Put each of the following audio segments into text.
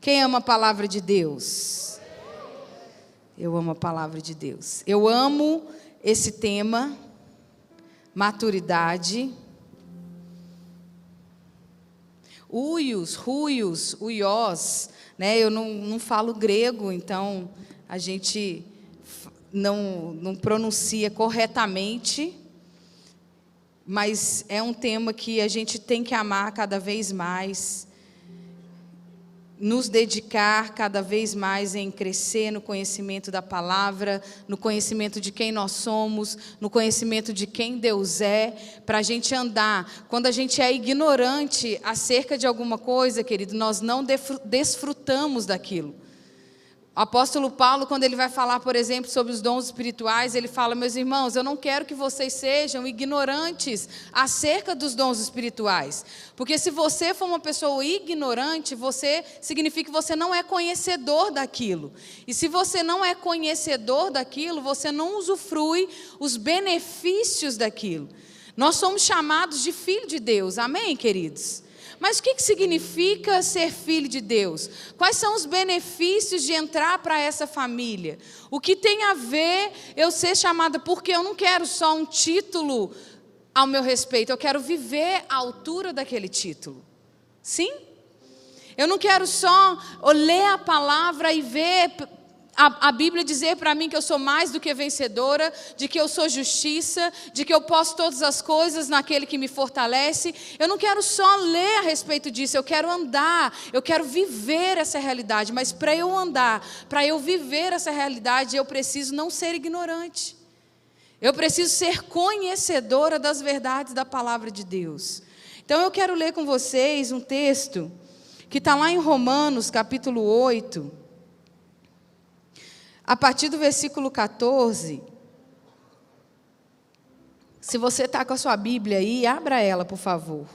Quem ama a palavra de Deus? Eu amo a palavra de Deus. Eu amo esse tema, maturidade. Uios, ruios, uiós, né? Eu não falo grego, então a gente não pronuncia corretamente, mas é um tema que a gente tem que amar cada vez mais, nos dedicar cada vez mais em crescer no conhecimento da palavra, no conhecimento de quem nós somos, no conhecimento de quem Deus é, para a gente andar. Quando a gente é ignorante acerca de alguma coisa, querido, nós não desfrutamos daquilo. O apóstolo Paulo, quando ele vai falar, por exemplo, sobre os dons espirituais, ele fala: meus irmãos, eu não quero que vocês sejam ignorantes acerca dos dons espirituais. Porque se você for uma pessoa ignorante, significa que você não é conhecedor daquilo. E se você não é conhecedor daquilo, você não usufrui os benefícios daquilo. Nós somos chamados de filho de Deus, amém, queridos? Mas o que significa ser filho de Deus? Quais são os benefícios de entrar para essa família? O que tem a ver eu ser chamada? Porque eu não quero só um título ao meu respeito, eu quero viver à altura daquele título. Sim? Eu não quero só ler a palavra e ver a Bíblia dizer para mim que eu sou mais do que vencedora, de que eu sou justiça, de que eu posso todas as coisas naquele que me fortalece. Eu não quero só ler a respeito disso, eu quero andar, eu quero viver essa realidade. Mas para eu andar, para eu viver essa realidade, eu preciso não ser ignorante. Eu preciso ser conhecedora das verdades da palavra de Deus. Então eu quero ler com vocês um texto que está lá em Romanos, capítulo 8, a partir do versículo 14. Se você está com a sua Bíblia aí, abra ela, por favor.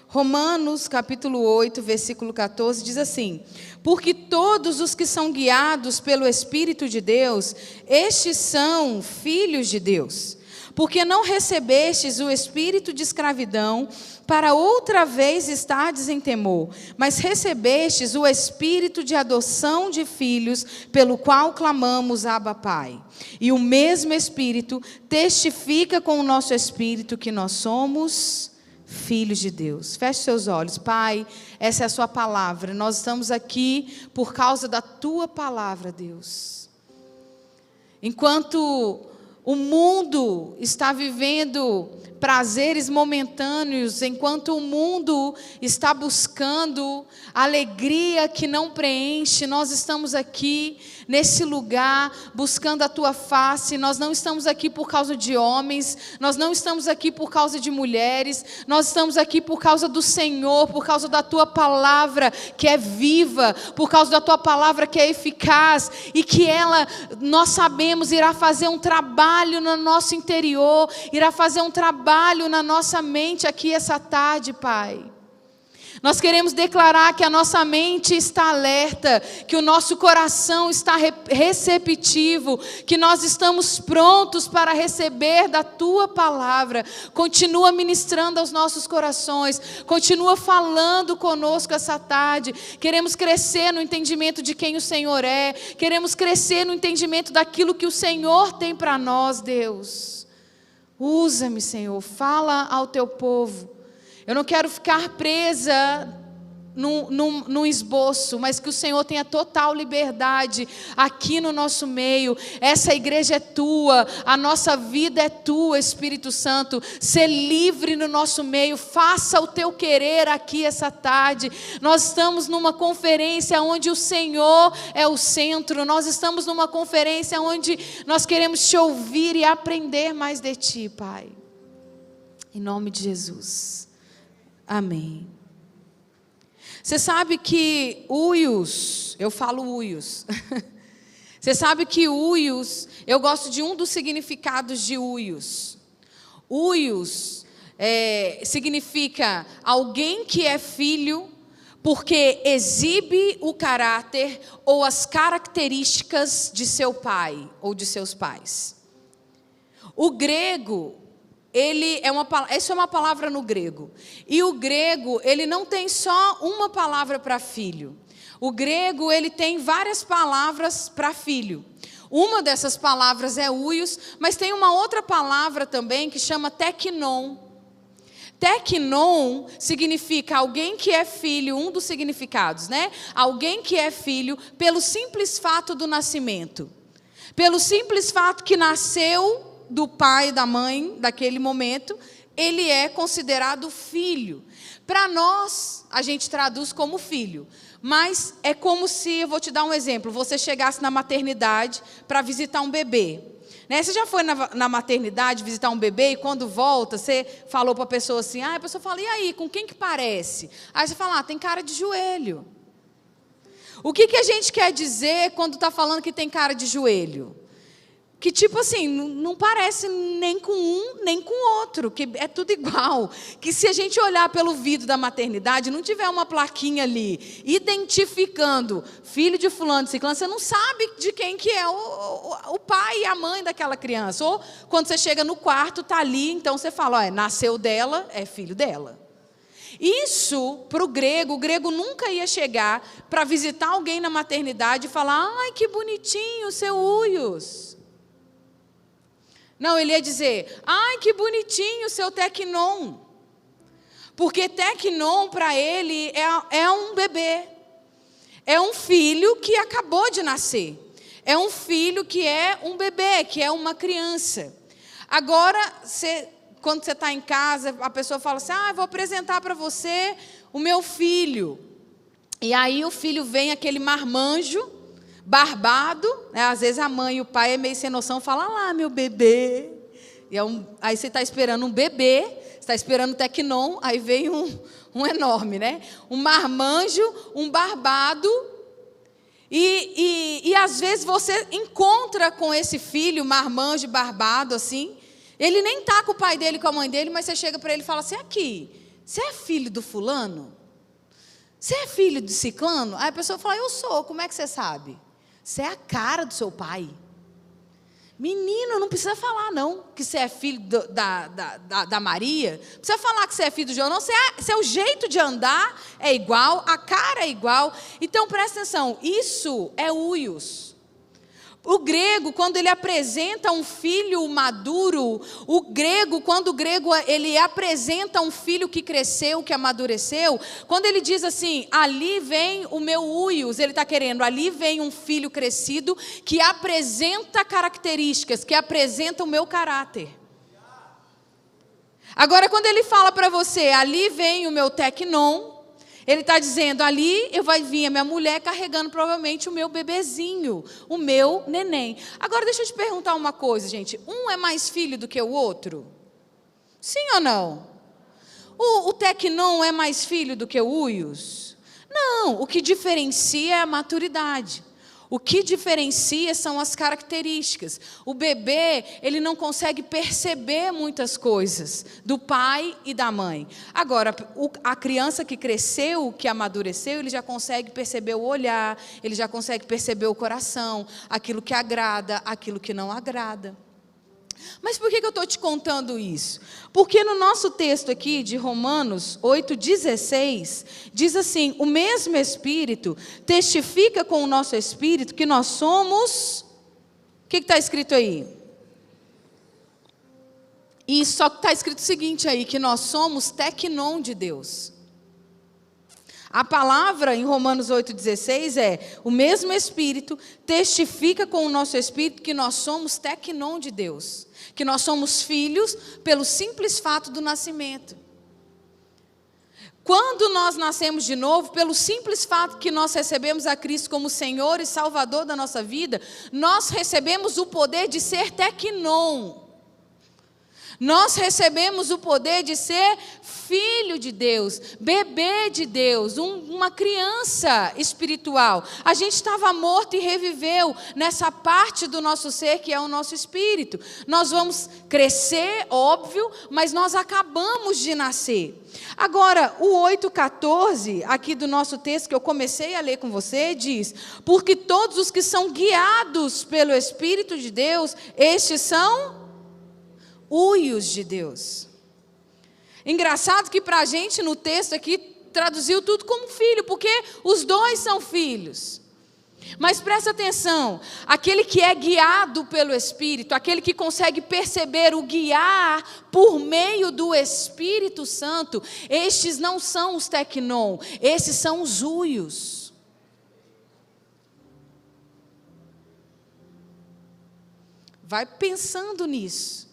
Romanos, capítulo 8, versículo 14, diz assim: porque todos os que são guiados pelo Espírito de Deus, estes são filhos de Deus. Porque não recebestes o espírito de escravidão, para outra vez estardes em temor, mas recebestes o espírito de adoção de filhos, pelo qual clamamos, Abba, Pai. E o mesmo Espírito testifica com o nosso espírito que nós somos filhos de Deus. Feche seus olhos. Pai, essa é a sua palavra. Nós estamos aqui por causa da tua palavra, Deus. Enquanto o mundo está vivendo prazeres momentâneos, enquanto o mundo está buscando alegria que não preenche, nós estamos aqui nesse lugar buscando a tua face. Nós não estamos aqui por causa de homens, nós não estamos aqui por causa de mulheres, nós estamos aqui por causa do Senhor, por causa da tua palavra que é viva, por causa da tua palavra que é eficaz e que ela, nós sabemos, irá fazer um trabalho no nosso interior, irá fazer um trabalho na nossa mente aqui essa tarde, Pai. Nós queremos declarar que a nossa mente está alerta, que o nosso coração está receptivo, que nós estamos prontos para receber da tua palavra. Continua ministrando aos nossos corações, continua falando conosco essa tarde. Queremos crescer no entendimento de quem o Senhor é, queremos crescer no entendimento daquilo que o Senhor tem para nós, Deus. Usa-me, Senhor, fala ao teu povo. Eu não quero ficar presa num esboço, mas que o Senhor tenha total liberdade aqui no nosso meio. Essa igreja é tua, a nossa vida é tua, Espírito Santo. Ser livre no nosso meio, faça o teu querer aqui essa tarde. Nós estamos numa conferência onde o Senhor é o centro. Nós estamos numa conferência onde nós queremos te ouvir e aprender mais de ti, Pai. Em nome de Jesus. Amém. Você sabe que uios, eu falo uios. Você sabe que uios, eu gosto de um dos significados de uios. Uios significa alguém que é filho porque exibe o caráter ou as características de seu pai ou de seus pais. O grego Isso é uma palavra no grego. E o grego, ele não tem só uma palavra para filho. O grego, ele tem várias palavras para filho. Uma dessas palavras é huios, mas tem uma outra palavra também que chama teknon. Teknon significa alguém que é filho, um dos significados, né? Alguém que é filho pelo simples fato do nascimento. Pelo simples fato que nasceu do pai e da mãe, daquele momento, ele é considerado filho. Para nós, a gente traduz como filho. Mas é como se, eu vou te dar um exemplo, você chegasse na maternidade para visitar um bebê. Né? Você já foi na maternidade visitar um bebê e quando volta, você falou para a pessoa assim, a pessoa fala, e aí, com quem que parece? Aí você fala, tem cara de joelho. O que a gente quer dizer quando está falando que tem cara de joelho? Que tipo assim, não parece nem com um, nem com o outro, que é tudo igual. Que se a gente olhar pelo vidro da maternidade, não tiver uma plaquinha ali, identificando filho de fulano, de ciclano, você não sabe de quem que é o pai e a mãe daquela criança. Ou quando você chega no quarto, está ali, então você fala, nasceu dela, é filho dela. Isso, para o grego nunca ia chegar para visitar alguém na maternidade e falar, ai, que bonitinho, seu uios. Não, ele ia dizer, ai, que bonitinho o seu teknon. Porque teknon, para ele, é um bebê. É um filho que acabou de nascer. É um filho que é um bebê, que é uma criança. Agora, quando você está em casa, a pessoa fala assim, vou apresentar para você o meu filho. E aí o filho vem, aquele marmanjo, barbado, né? Às vezes a mãe e o pai é meio sem noção, fala, lá, meu bebê. Aí você está esperando um bebê, você está esperando o teknon, aí vem um enorme, né? Um marmanjo, um barbado, e às vezes você encontra com esse filho, marmanjo, barbado, assim, ele nem está com o pai dele, com a mãe dele, mas você chega para ele e fala assim, aqui, você é filho do fulano? Você é filho do ciclano? Aí a pessoa fala, eu sou, como é que você sabe? Você é a cara do seu pai. Menino, não precisa falar não, que você é filho da Maria. Não precisa falar que você é filho do João, não. Seu jeito de andar é igual, a cara é igual. Então, presta atenção, isso é huios. O grego, quando ele apresenta um filho maduro, quando o grego ele apresenta um filho que cresceu, que amadureceu, quando ele diz assim, ali vem o meu huios, ele está querendo, ali vem um filho crescido que apresenta características, que apresenta o meu caráter. Agora, quando ele fala para você, ali vem o meu teknon, ele está dizendo, ali vai vir a minha mulher carregando provavelmente o meu bebezinho, o meu neném. Agora, deixa eu te perguntar uma coisa, gente. Um é mais filho do que o outro? Sim ou não? O teknon é mais filho do que o huios? Não, o que diferencia é a maturidade. O que diferencia são as características. O bebê, ele não consegue perceber muitas coisas do pai e da mãe. Agora, a criança que cresceu, que amadureceu, ele já consegue perceber o olhar, ele já consegue perceber o coração, aquilo que agrada, aquilo que não agrada. Mas por que eu estou te contando isso? Porque no nosso texto aqui de Romanos 8,16, diz assim, o mesmo Espírito testifica com o nosso Espírito que nós somos... O que está escrito aí? E só que está escrito o seguinte aí, que nós somos teknon de Deus. A palavra em Romanos 8,16 é, o mesmo Espírito testifica com o nosso Espírito que nós somos teknon de Deus. Que nós somos filhos pelo simples fato do nascimento. Quando nós nascemos de novo, pelo simples fato que nós recebemos a Cristo como Senhor e Salvador da nossa vida, nós recebemos o poder de ser teknon. Nós recebemos o poder de ser filho de Deus, bebê de Deus, uma criança espiritual. A gente estava morto e reviveu nessa parte do nosso ser que é o nosso espírito. Nós vamos crescer, óbvio, mas nós acabamos de nascer. Agora, o 8,14, aqui do nosso texto que eu comecei a ler com você, diz, porque todos os que são guiados pelo Espírito de Deus, estes são uios de Deus. Engraçado que para a gente no texto aqui traduziu tudo como filho, porque os dois são filhos. Mas presta atenção, aquele que é guiado pelo Espírito, aquele que consegue perceber o guiar por meio do Espírito Santo, estes não são os teknon, esses são os uios. Vai pensando nisso.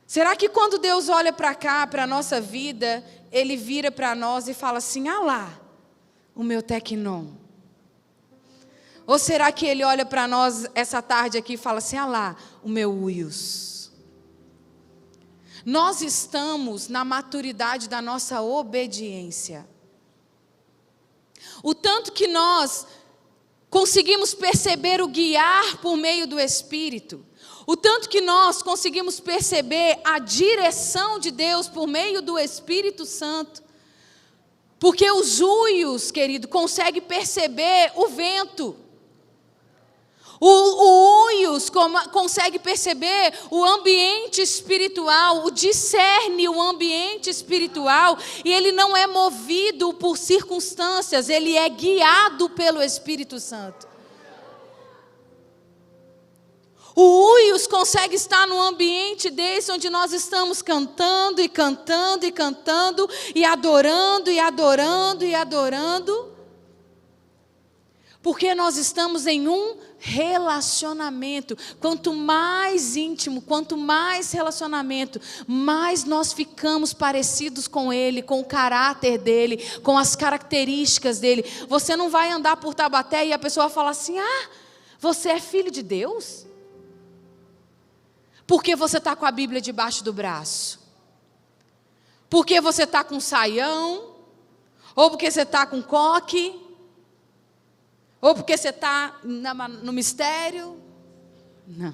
Será que quando Deus olha para cá, para a nossa vida, Ele vira para nós e fala assim, ah lá, o meu teknon? Ou será que Ele olha para nós essa tarde aqui e fala assim, ah lá, o meu uios? Nós estamos na maturidade da nossa obediência. O tanto que nós conseguimos perceber o guiar por meio do Espírito, o tanto que nós conseguimos perceber a direção de Deus por meio do Espírito Santo, porque os uios, querido, conseguem perceber o vento. O uios consegue perceber o ambiente espiritual, discerne o ambiente espiritual, e ele não é movido por circunstâncias, ele é guiado pelo Espírito Santo. O uios consegue estar no ambiente desse onde nós estamos cantando e cantando e cantando, e adorando e adorando e adorando, porque nós estamos em um relacionamento. Quanto mais íntimo, quanto mais relacionamento, mais nós ficamos parecidos com Ele, com o caráter dEle, com as características dEle. Você não vai andar por Taubaté e a pessoa fala assim, ah, você é filho de Deus? Porque você está com a Bíblia debaixo do braço? Porque você está com saião? Ou porque você está com coque? Ou porque você está no mistério? Não.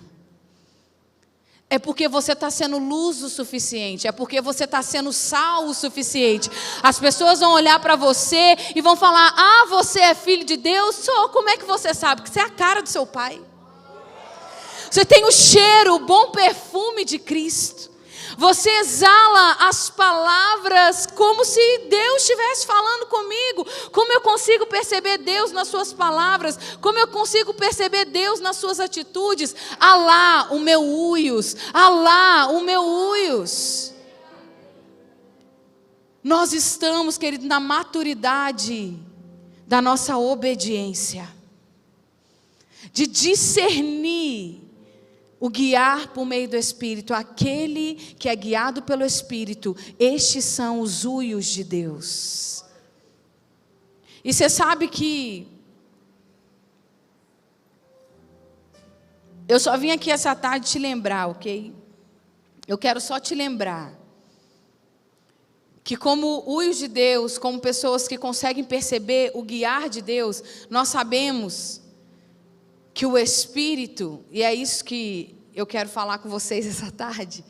É porque você está sendo luz o suficiente. É porque você está sendo sal o suficiente. As pessoas vão olhar para você e vão falar, ah, você é filho de Deus? Sou. Como é que você sabe? Porque você é a cara do seu pai. Você tem o cheiro, o bom perfume de Cristo. Você exala as palavras como se Deus estivesse falando comigo. Como eu consigo perceber Deus nas suas palavras? Como eu consigo perceber Deus nas suas atitudes? Alá, o meu uios. Alá, o meu uios. Nós estamos, querido, na maturidade da nossa obediência. De discernir o guiar por meio do Espírito, aquele que é guiado pelo Espírito, estes são os uios de Deus. E você sabe que eu só vim aqui essa tarde te lembrar, ok? Eu quero só te lembrar que como uios de Deus, como pessoas que conseguem perceber o guiar de Deus, nós sabemos que o Espírito, e é isso que eu quero falar com vocês essa tarde,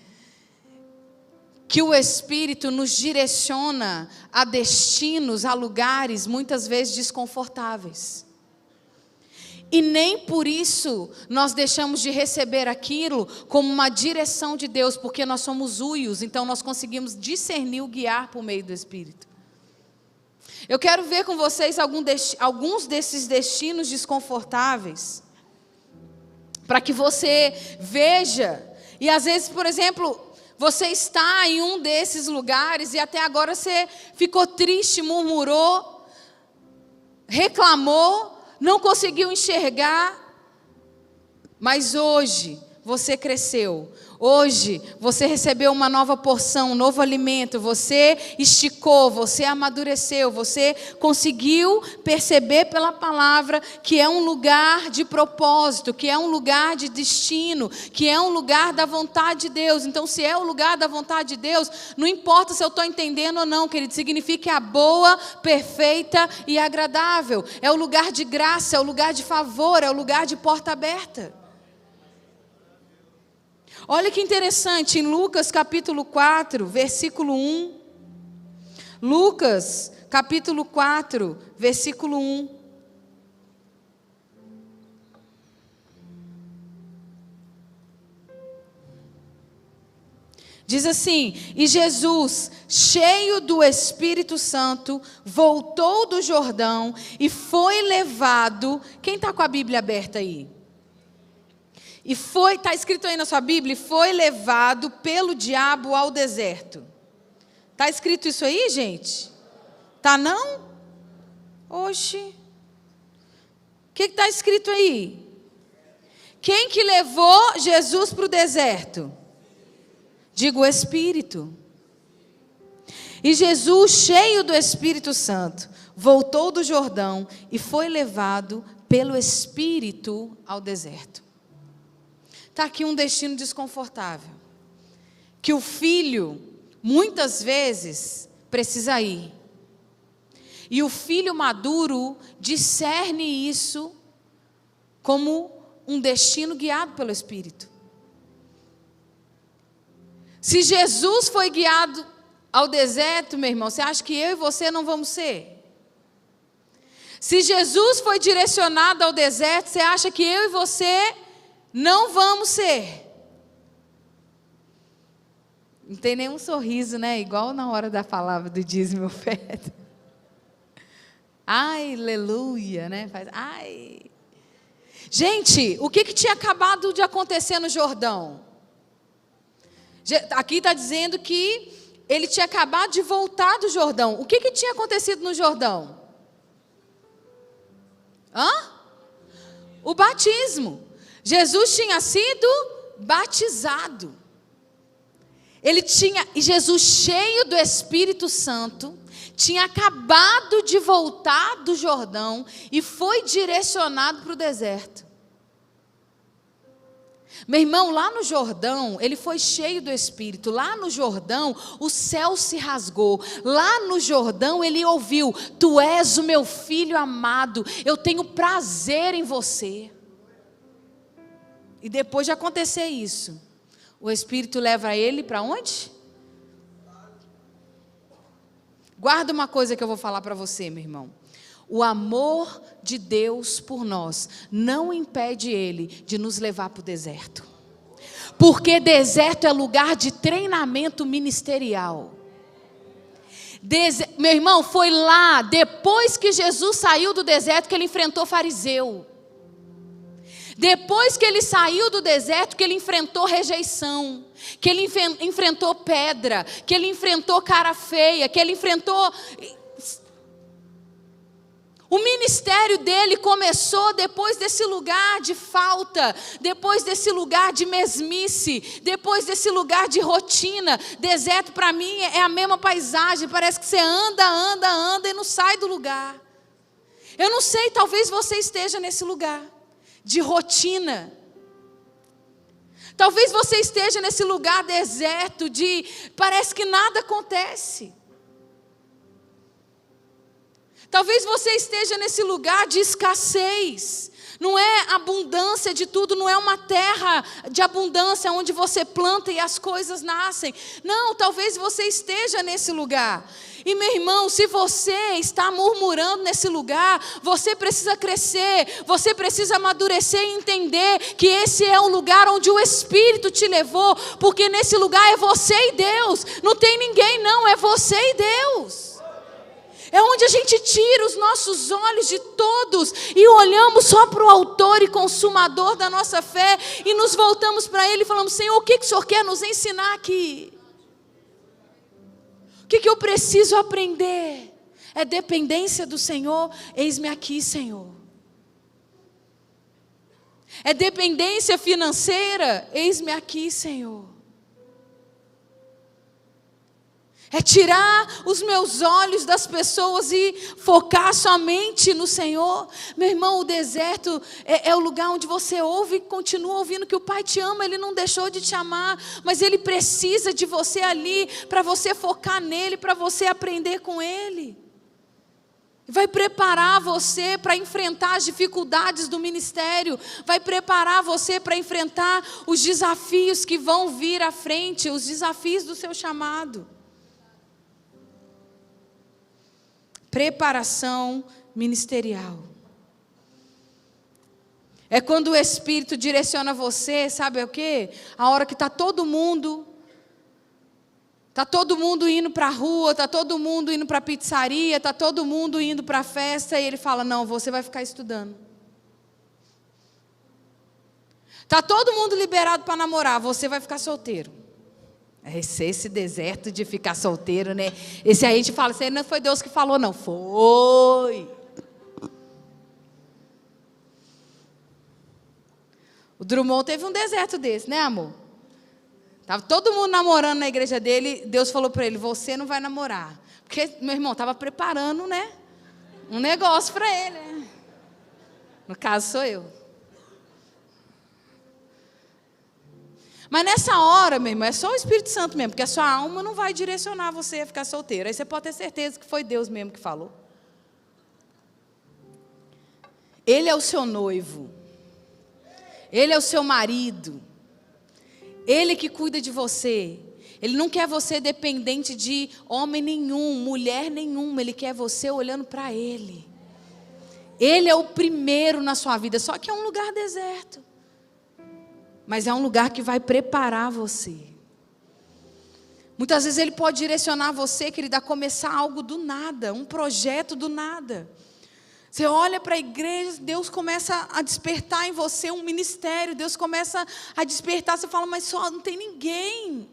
que o Espírito nos direciona a destinos, a lugares muitas vezes desconfortáveis. E nem por isso nós deixamos de receber aquilo como uma direção de Deus, porque nós somos uios, então nós conseguimos discernir o guiar por meio do Espírito. Eu quero ver com vocês alguns desses destinos desconfortáveis, para que você veja. E às vezes, por exemplo, você está em um desses lugares e até agora você ficou triste, murmurou, reclamou, não conseguiu enxergar. Mas hoje você cresceu. Hoje você recebeu uma nova porção, um novo alimento, você esticou, você amadureceu, você conseguiu perceber pela palavra que é um lugar de propósito, que é um lugar de destino, que é um lugar da vontade de Deus. Então, se é o lugar da vontade de Deus, não importa se eu estou entendendo ou não, querido, significa que é a boa, perfeita e agradável. É o lugar de graça, é o lugar de favor, é o lugar de porta aberta. Olha que interessante, em Lucas capítulo 4, versículo 1. Lucas capítulo 4, versículo 1. Diz assim: e Jesus, cheio do Espírito Santo, voltou do Jordão e foi levado. Quem está com a Bíblia aberta aí? E foi, está escrito aí na sua Bíblia, e foi levado pelo diabo ao deserto. Está escrito isso aí, gente? Tá não? Oxe. O que está escrito aí? Quem que levou Jesus para o deserto? Digo, o Espírito. E Jesus, cheio do Espírito Santo, voltou do Jordão e foi levado pelo Espírito ao deserto. Está aqui um destino desconfortável, que o filho, muitas vezes, precisa ir. E o filho maduro discerne isso como um destino guiado pelo Espírito. Se Jesus foi guiado ao deserto, meu irmão, você acha que eu e você não vamos ser? Se Jesus foi direcionado ao deserto, você acha que eu e você não vamos ser? Não tem nenhum sorriso, né? Igual na hora da palavra do dízimo oferta. Ai, aleluia, né? Faz, ai. Gente, o que tinha acabado de acontecer no Jordão? Aqui está dizendo que ele tinha acabado de voltar do Jordão. O que tinha acontecido no Jordão? O batismo. Jesus tinha sido batizado. E Jesus, cheio do Espírito Santo, tinha acabado de voltar do Jordão e foi direcionado para o deserto. Meu irmão, lá no Jordão, ele foi cheio do Espírito. Lá no Jordão, o céu se rasgou. Lá no Jordão, ele ouviu: tu és o meu filho amado, eu tenho prazer em você. E depois de acontecer isso, o Espírito leva ele para onde? Guarda uma coisa que eu vou falar para você, meu irmão. O amor de Deus por nós não impede Ele de nos levar para o deserto. Porque deserto é lugar de treinamento ministerial. Meu irmão, foi lá, depois que Jesus saiu do deserto, que ele enfrentou fariseu. Depois que ele saiu do deserto, que ele enfrentou rejeição, que ele enfrentou pedra, que ele enfrentou cara feia, que ele enfrentou... O ministério dele começou depois desse lugar de falta, depois desse lugar de mesmice, depois desse lugar de rotina. Deserto para mim é a mesma paisagem, parece que você anda e não sai do lugar. Eu não sei, talvez você esteja nesse lugar de rotina. Talvez você esteja nesse lugar deserto de parece que nada acontece. Talvez você esteja nesse lugar de escassez. Não é abundância de tudo, não é uma terra de abundância onde você planta e as coisas nascem. Não, talvez você esteja nesse lugar. E meu irmão, se você está murmurando nesse lugar, você precisa crescer, você precisa amadurecer e entender que esse é o lugar onde o Espírito te levou, porque nesse lugar é você e Deus, não tem ninguém não, é você e Deus. É onde a gente tira os nossos olhos de todos e olhamos só para o autor e consumador da nossa fé e nos voltamos para Ele e falamos: Senhor, o que o Senhor quer nos ensinar aqui? O que eu preciso aprender? É dependência do Senhor? Eis-me aqui, Senhor. É dependência financeira? Eis-me aqui, Senhor. É tirar os meus olhos das pessoas e focar somente no Senhor. Meu irmão, o deserto é o lugar onde você ouve e continua ouvindo que o Pai te ama. Ele não deixou de te amar, mas Ele precisa de você ali para você focar nele, para você aprender com Ele. Vai preparar você para enfrentar as dificuldades do ministério. Vai preparar você para enfrentar os desafios que vão vir à frente, os desafios do seu chamado. Preparação ministerial. É quando o Espírito direciona você, sabe o quê? A hora que está todo mundo Está todo mundo indo para a rua, está todo mundo indo para a pizzaria, está todo mundo indo para a festa, e ele fala, não, você vai ficar estudando. Está todo mundo liberado para namorar, você vai ficar solteiro. Esse deserto de ficar solteiro, né? Esse aí a gente fala, não foi Deus que falou, não. Foi. O Drummond teve um deserto desse, né, amor? Estava todo mundo namorando na igreja dele, Deus falou para ele, você não vai namorar. Porque, meu irmão, estava preparando, né, um negócio para ele. Né? No caso, sou eu. Mas nessa hora, meu irmão, é só o Espírito Santo mesmo, porque a sua alma não vai direcionar você a ficar solteiro. Aí você pode ter certeza que foi Deus mesmo que falou. Ele é o seu noivo. Ele é o seu marido. Ele que cuida de você. Ele não quer você dependente de homem nenhum, mulher nenhuma. Ele quer você olhando para Ele. Ele é o primeiro na sua vida. Só que é um lugar deserto. Mas é um lugar que vai preparar você. Muitas vezes Ele pode direcionar você, querida, a começar algo do nada. Um projeto do nada. Você olha para a igreja, Deus começa a despertar em você um ministério, Deus começa a despertar, você fala, mas só não tem ninguém.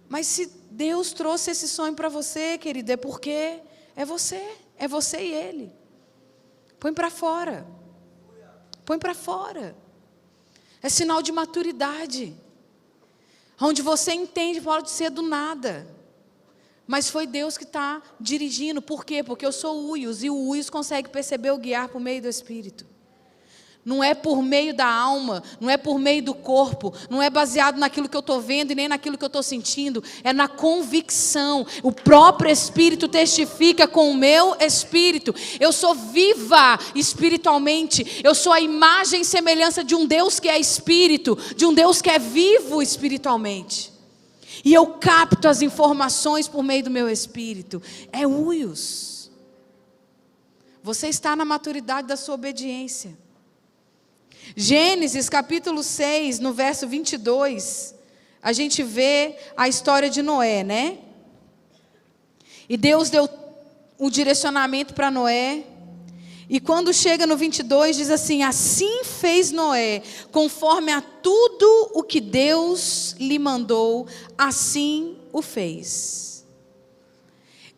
Mas se Deus trouxe esse sonho para você, querido, é porque é você e Ele. Põe para fora. Põe para fora. É sinal de maturidade. Onde você entende, pode ser do nada. Mas foi Deus que está dirigindo. Por quê? Porque eu sou o Uios. E o Uios consegue perceber o guiar por meio do Espírito. Não é por meio da alma. Não é por meio do corpo. Não é baseado naquilo que eu estou vendo e nem naquilo que eu estou sentindo. É na convicção. O próprio Espírito testifica com o meu espírito. Eu sou viva espiritualmente. Eu sou a imagem e semelhança de um Deus que é Espírito. De um Deus que é vivo espiritualmente. E eu capto as informações por meio do meu espírito. É Uios. Você está na maturidade da sua obediência. Gênesis capítulo 6, no verso 22, a gente vê a história de Noé, né? E Deus deu o direcionamento para Noé. E quando chega no 22, diz assim, assim fez Noé, conforme a tudo o que Deus lhe mandou, assim o fez.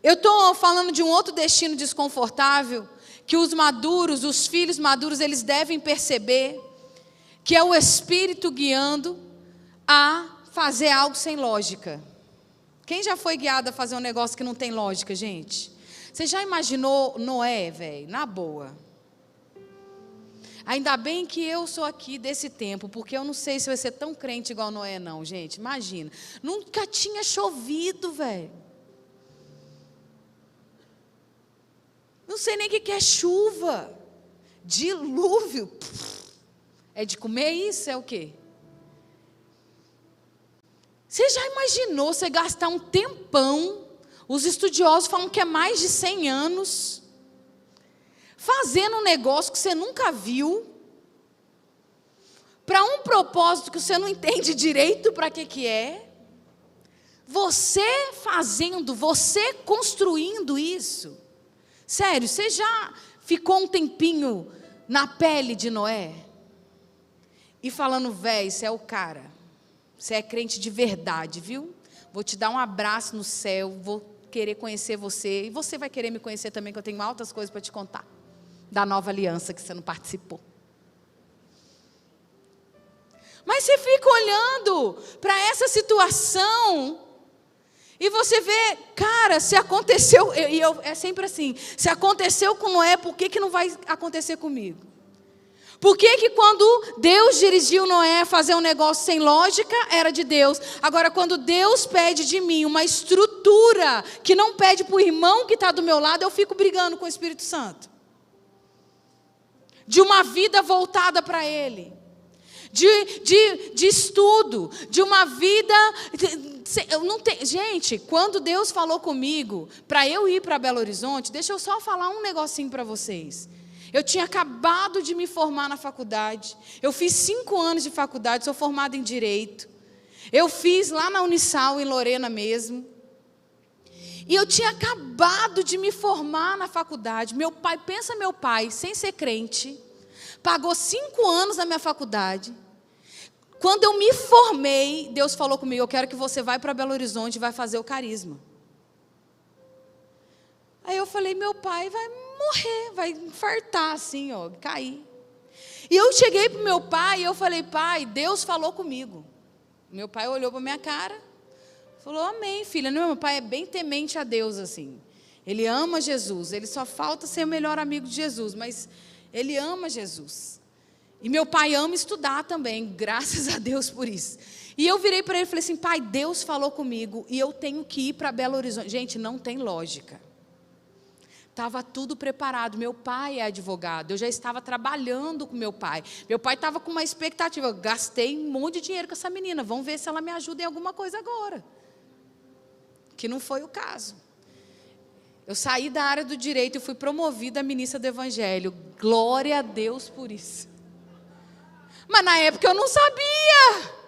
Eu estou falando de um outro destino desconfortável, que os maduros, os filhos maduros, eles devem perceber, que é o Espírito guiando a fazer algo sem lógica. Quem já foi guiado a fazer um negócio que não tem lógica, gente? Você já imaginou Noé, velho? Na boa. Ainda bem que eu sou aqui desse tempo, porque eu não sei se vai ser tão crente igual Noé, não, gente. Imagina. Nunca tinha chovido, velho. Não sei nem o que é chuva. Dilúvio. É de comer isso? É o quê? Você já imaginou você gastar um tempão? Os estudiosos falam que é mais de 100 anos, fazendo um negócio que você nunca viu, para um propósito que você não entende direito para que é. Você fazendo, você construindo isso. Sério, você já ficou um tempinho na pele de Noé? E falando, véi, você é o cara. Você é crente de verdade, viu? Vou te dar um abraço no céu, vou querer conhecer você, e você vai querer me conhecer também, que eu tenho altas coisas para te contar, da nova aliança que você não participou. Mas você fica olhando para essa situação, e você vê, cara, se aconteceu, é sempre assim, se aconteceu com Noé, por que não vai acontecer comigo? Por que quando Deus dirigiu Noé a fazer um negócio sem lógica, era de Deus? Agora, quando Deus pede de mim uma estrutura que não pede para o irmão que está do meu lado, eu fico brigando com o Espírito Santo. De uma vida voltada para Ele. De estudo. De uma vida... Eu não tenho, gente, quando Deus falou comigo para eu ir para Belo Horizonte, deixa eu só falar um negocinho para vocês. Eu tinha acabado de me formar na faculdade. Eu fiz 5 anos de faculdade, sou formada em Direito. Eu fiz lá na Unisal, em Lorena mesmo. E eu tinha acabado de me formar na faculdade. Meu pai, pensa meu pai, sem ser crente, pagou 5 anos na minha faculdade. Quando eu me formei, Deus falou comigo, eu quero que você vá para Belo Horizonte e vai fazer o carisma. Aí eu falei, meu pai vai morrer, vai infartar assim, ó, cair. E eu cheguei para o meu pai e eu falei, pai, Deus falou comigo. Meu pai olhou para minha cara, falou, amém, filha. Não, meu pai é bem temente a Deus, assim. Ele ama Jesus, ele só falta ser o melhor amigo de Jesus, mas ele ama Jesus. E meu pai ama estudar também, graças a Deus por isso. E eu virei para ele e falei assim, pai, Deus falou comigo e eu tenho que ir para Belo Horizonte. Gente, não tem lógica. Estava tudo preparado, meu pai é advogado, eu já estava trabalhando com meu pai. Meu pai estava com uma expectativa, eu gastei um monte de dinheiro com essa menina, vamos ver se ela me ajuda em alguma coisa agora. Que não foi o caso. Eu saí da área do direito e fui promovida a ministra do Evangelho. Glória a Deus por isso. Mas na época eu não sabia.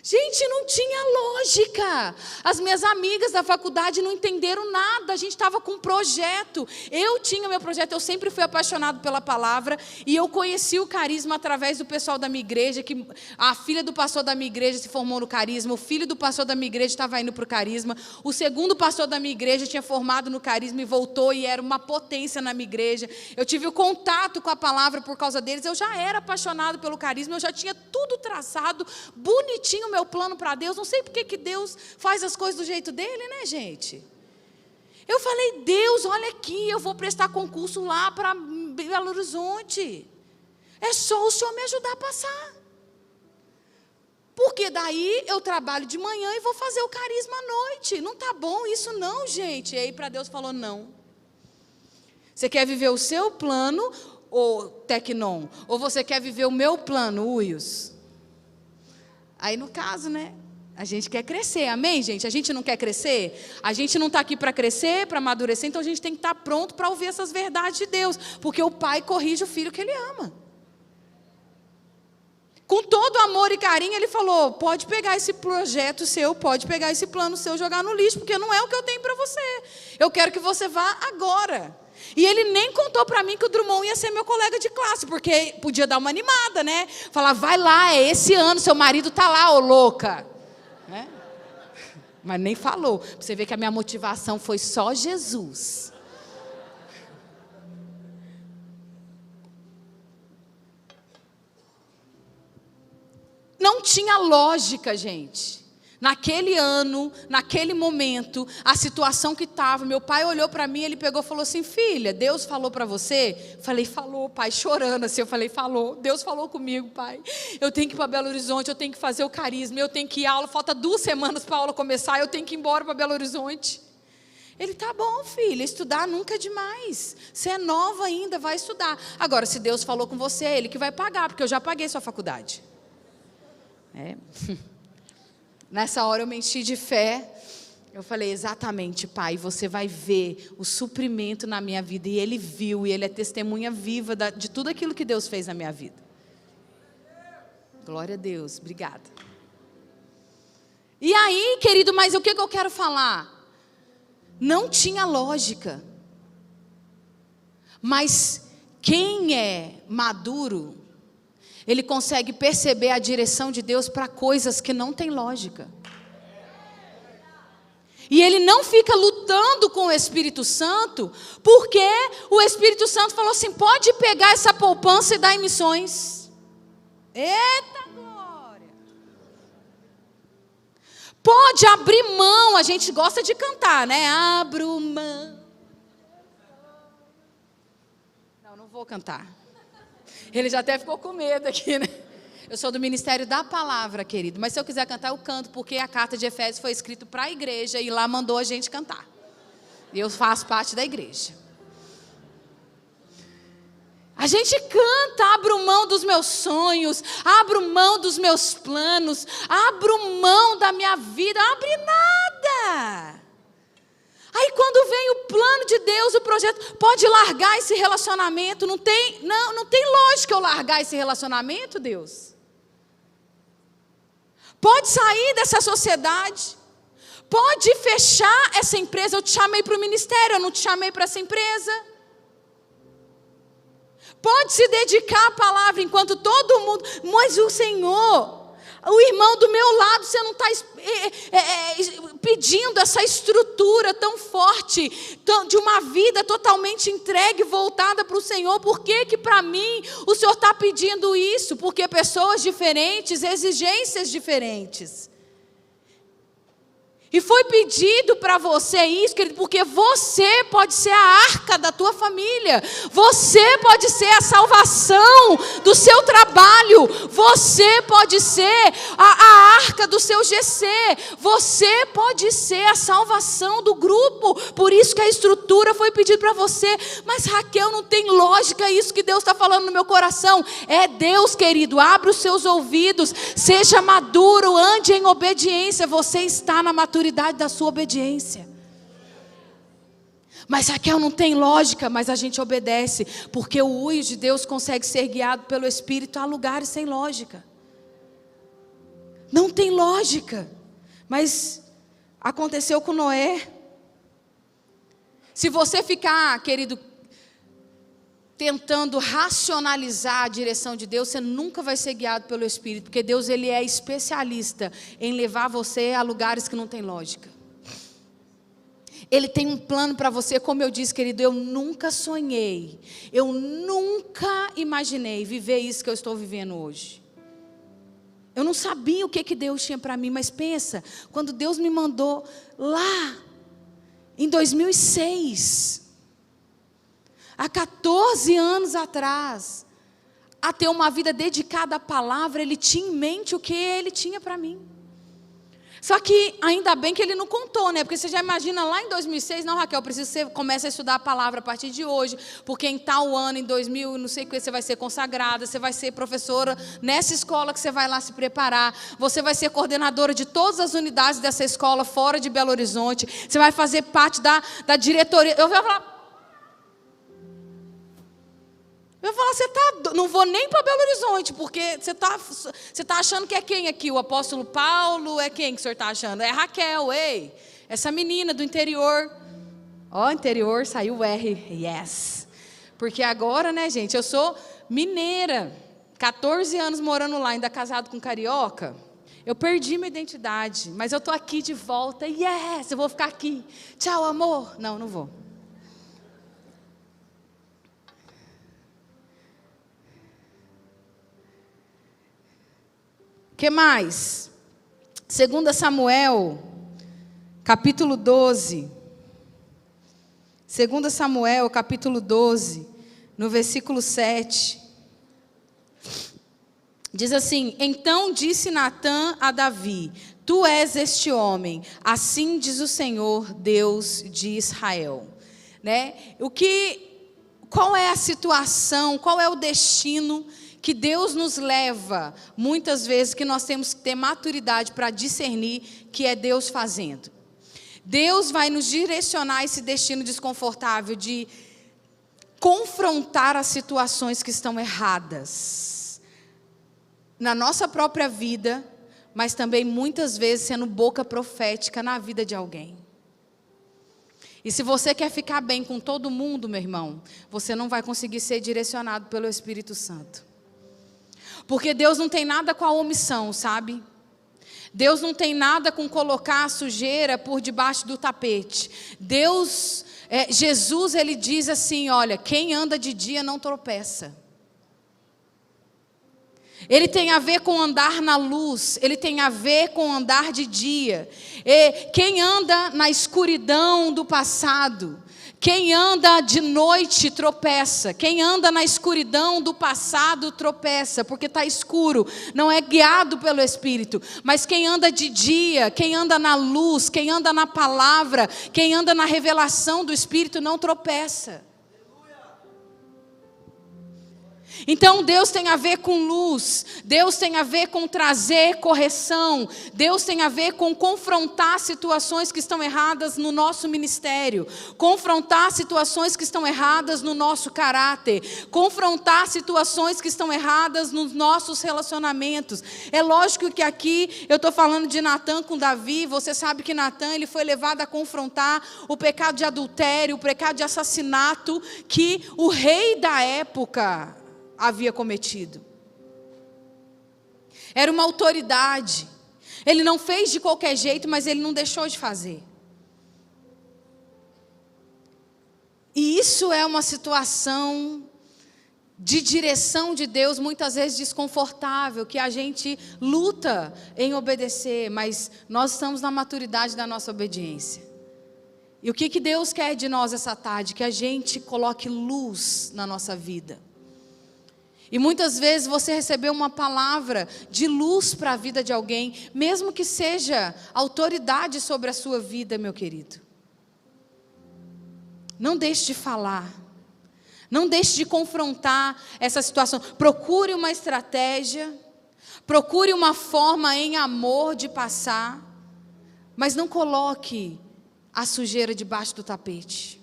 Gente, não tinha lógica. As minhas amigas da faculdade não entenderam nada. A gente estava com um projeto. Eu tinha meu projeto, eu sempre fui apaixonado pela palavra. E eu conheci o carisma através do pessoal da minha igreja, que a filha do pastor da minha igreja se formou no carisma, o filho do pastor da minha igreja estava indo para o carisma, o segundo pastor da minha igreja tinha formado no carisma e voltou e era uma potência na minha igreja. Eu tive o contato com a palavra por causa deles. Eu já era apaixonado pelo carisma, eu já tinha tudo traçado, bonitinho, meu plano para Deus. Não sei porque que Deus faz as coisas do jeito dele, né, gente? Eu falei, Deus, olha aqui, eu vou prestar concurso lá para Belo Horizonte. É só o Senhor me ajudar a passar. Porque daí eu trabalho de manhã e vou fazer o carisma à noite. Não tá bom isso não, gente. E aí para Deus falou, não. Você quer viver o seu plano, ou Tecnon? Ou você quer viver o meu plano, Uios? Aí no caso, né? A gente quer crescer, amém, gente? A gente não quer crescer? A gente não está aqui para crescer, para amadurecer, então a gente tem que estar pronto para ouvir essas verdades de Deus, porque o pai corrige o filho que ele ama. Com todo amor e carinho, ele falou, pode pegar esse projeto seu, pode pegar esse plano seu e jogar no lixo, porque não é o que eu tenho para você. Eu quero que você vá agora. E ele nem contou para mim que o Drummond ia ser meu colega de classe, porque podia dar uma animada, né? Falar, vai lá, é esse ano, seu marido está lá, ô louca. Né? Mas nem falou. Pra você ver que a minha motivação foi só Jesus. Não tinha lógica, gente. Naquele ano, naquele momento, a situação que estava, meu pai olhou para mim, ele pegou e falou assim, filha, Deus falou para você? Falei, falou, pai, chorando assim, eu falei, falou, Deus falou comigo, pai, eu tenho que ir para Belo Horizonte, eu tenho que fazer o carisma, eu tenho que ir à aula, falta 2 semanas para a aula começar, eu tenho que ir embora para Belo Horizonte. Ele, tá bom, filha, estudar nunca é demais, você é nova ainda, vai estudar. Agora, se Deus falou com você, é Ele que vai pagar, porque eu já paguei sua faculdade. Nessa hora eu me enchi de fé. Eu falei, exatamente, pai, você vai ver o suprimento na minha vida. E ele viu, e ele é testemunha viva de tudo aquilo que Deus fez na minha vida. Glória a Deus, obrigada. E aí, querido, mas o que eu quero falar? Não tinha lógica. Mas quem é maduro, ele consegue perceber a direção de Deus para coisas que não tem lógica. E ele não fica lutando com o Espírito Santo, porque o Espírito Santo falou assim, pode pegar essa poupança e dar em missões. Eita glória! Pode abrir mão, a gente gosta de cantar, né? Abro mão. Não vou cantar. Ele já até ficou com medo aqui, né? Eu sou do Ministério da Palavra, querido. Mas se eu quiser cantar, eu canto, porque a carta de Efésios foi escrita para a igreja e lá mandou a gente cantar. E eu faço parte da igreja. A gente canta, abro mão dos meus sonhos, abro mão dos meus planos, abro mão da minha vida, abre nada. Aí quando vem o plano de Deus, o projeto, pode largar esse relacionamento, não tem lógica eu largar esse relacionamento, Deus. pode sair dessa sociedade, pode fechar essa empresa. Eu te chamei para o ministério, eu não te chamei para essa empresa. Pode se dedicar à palavra enquanto todo mundo, mas o Senhor, o irmão do meu lado, você não está pedindo essa estrutura tão forte, de uma vida totalmente entregue, voltada para o Senhor. Por que para mim o Senhor está pedindo isso? Porque pessoas diferentes, exigências diferentes. E foi pedido para você isso, querido, porque você pode ser a arca da tua família. Você pode ser a salvação do seu trabalho. Você pode ser a arca do seu GC. Você pode ser a salvação do grupo. Por isso que a estrutura foi pedida para você. Mas Raquel, não tem lógica isso que Deus está falando no meu coração. É Deus, querido, abre os seus ouvidos. Seja maduro, ande em obediência. Você está na maturidade da sua obediência. Mas Raquel, não tem lógica, mas a gente obedece, porque o ui de Deus consegue ser guiado pelo Espírito a lugares sem lógica. Não tem lógica, mas aconteceu com Noé. Se você ficar, querido, tentando racionalizar a direção de Deus, você nunca vai ser guiado pelo Espírito, porque Deus, ele é especialista em levar você a lugares que não tem lógica. Ele tem um plano para você, como eu disse, querido, eu nunca sonhei, eu nunca imaginei viver isso que eu estou vivendo hoje. Eu não sabia o que Deus tinha para mim, mas pensa, quando Deus me mandou lá, em 2006... há 14 anos atrás, a ter uma vida dedicada à palavra, Ele tinha em mente o que Ele tinha para mim. Só que ainda bem que Ele não contou, né? Porque você já imagina lá em 2006, não, Raquel, preciso que você comece a estudar a palavra a partir de hoje, porque em tal ano, em 2000, não sei o que, você vai ser consagrada, você vai ser professora nessa escola que você vai lá se preparar, você vai ser coordenadora de todas as unidades dessa escola fora de Belo Horizonte, você vai fazer parte da diretoria. Eu vou falar... não vou nem para Belo Horizonte, porque você tá achando que é quem aqui? O apóstolo Paulo? É quem que o senhor está achando? É Raquel, ei, essa menina do interior. Ó, interior, saiu o R, yes. Porque agora, né, gente, eu sou mineira, 14 anos morando lá, ainda casado com carioca. Eu perdi minha identidade, mas eu estou aqui de volta, yes, eu vou ficar aqui. Tchau, amor. Não, não vou. O que mais? 2 Samuel, capítulo 12. 2 Samuel, capítulo 12, no versículo 7. Diz assim: Então disse Natã a Davi: Tu és este homem, assim diz o Senhor, Deus de Israel. Né? Qual é a situação, qual é o destino que Deus nos leva, muitas vezes, que nós temos que ter maturidade para discernir que é Deus fazendo. Deus vai nos direcionar esse destino desconfortável de confrontar as situações que estão erradas na nossa própria vida, mas também muitas vezes sendo boca profética na vida de alguém. E se você quer ficar bem com todo mundo, meu irmão, você não vai conseguir ser direcionado pelo Espírito Santo. Porque Deus não tem nada com a omissão, sabe? Deus não tem nada com colocar a sujeira por debaixo do tapete. Jesus, ele diz assim, olha, quem anda de dia não tropeça. Ele tem a ver com andar na luz, ele tem a ver com andar de dia. Quem anda na escuridão do passado, quem anda de noite tropeça. Quem anda na escuridão do passado tropeça, porque está escuro, não é guiado pelo Espírito. Mas quem anda de dia, quem anda na luz, quem anda na palavra, quem anda na revelação do Espírito não tropeça. Então Deus tem a ver com luz, Deus tem a ver com trazer correção, Deus tem a ver com confrontar situações que estão erradas no nosso ministério, confrontar situações que estão erradas no nosso caráter, confrontar situações que estão erradas nos nossos relacionamentos. É lógico que aqui eu estou falando de Natã com Davi. Você sabe que Natã, ele foi levado a confrontar o pecado de adultério, o pecado de assassinato que o rei da época havia cometido. Era uma autoridade. Ele não fez de qualquer jeito, mas ele não deixou de fazer. E isso é uma situação de direção de Deus, muitas vezes desconfortável, que a gente luta em obedecer, mas nós estamos na maturidade da nossa obediência. E o que Deus quer de nós essa tarde? Que a gente coloque luz na nossa vida. E muitas vezes você recebeu uma palavra de luz para a vida de alguém, mesmo que seja autoridade sobre a sua vida, meu querido. Não deixe de falar. Não deixe de confrontar essa situação. Procure uma estratégia. Procure uma forma em amor de passar. Mas não coloque a sujeira debaixo do tapete.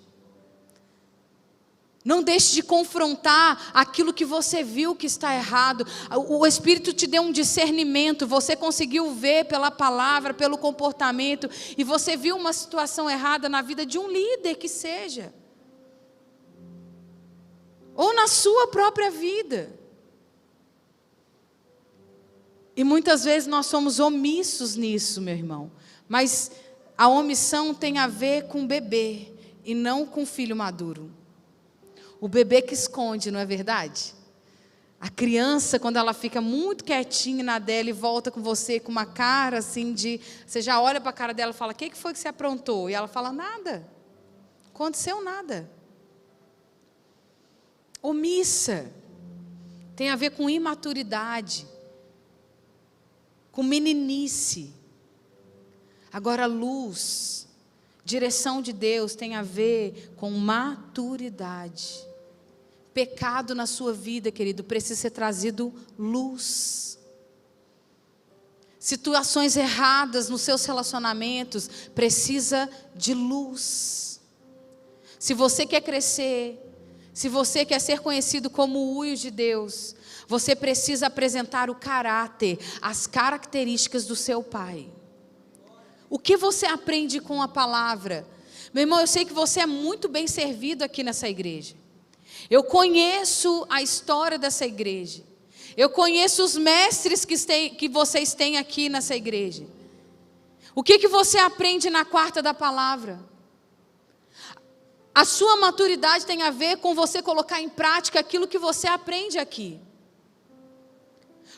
Não deixe de confrontar aquilo que você viu que está errado. O Espírito te deu um discernimento, você conseguiu ver pela palavra, pelo comportamento, e você viu uma situação errada na vida de um líder que seja. Ou na sua própria vida. E muitas vezes nós somos omissos nisso, meu irmão. Mas a omissão tem a ver com bebê e não com filho maduro. O bebê que esconde, não é verdade? A criança, quando ela fica muito quietinha na dela e volta com você com uma cara assim de... Você já olha para a cara dela e fala, o que foi que você aprontou? E ela fala, nada. Aconteceu nada. Omissa. Tem a ver com imaturidade. Com meninice. Agora, luz, direção de Deus tem a ver com maturidade. Pecado na sua vida, querido, precisa ser trazido luz. Situações erradas nos seus relacionamentos, precisa de luz. Se você quer crescer, se você quer ser conhecido como o de Deus, você precisa apresentar o caráter, as características do seu pai. O que você aprende com a palavra? Meu irmão, eu sei que você é muito bem servido aqui nessa igreja. Eu conheço a história dessa igreja. Eu conheço os mestres que vocês têm aqui nessa igreja. O que você aprende na quarta da palavra? A sua maturidade tem a ver com você colocar em prática aquilo que você aprende aqui.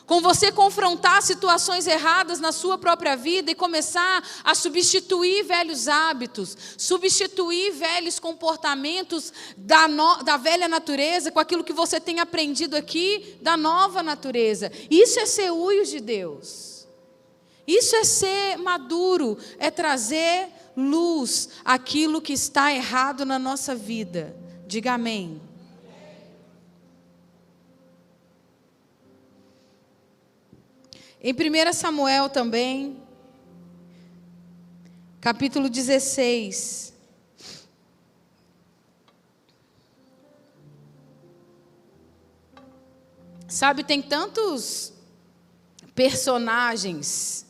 Com você confrontar situações erradas na sua própria vida e começar a substituir velhos hábitos, substituir velhos comportamentos da velha natureza com aquilo que você tem aprendido aqui da nova natureza. Isso é ser filhos de Deus. Isso é ser maduro, é trazer luz àquilo que está errado na nossa vida. Diga amém. Em 1 Samuel também, capítulo 16. Sabe, tem tantos personagens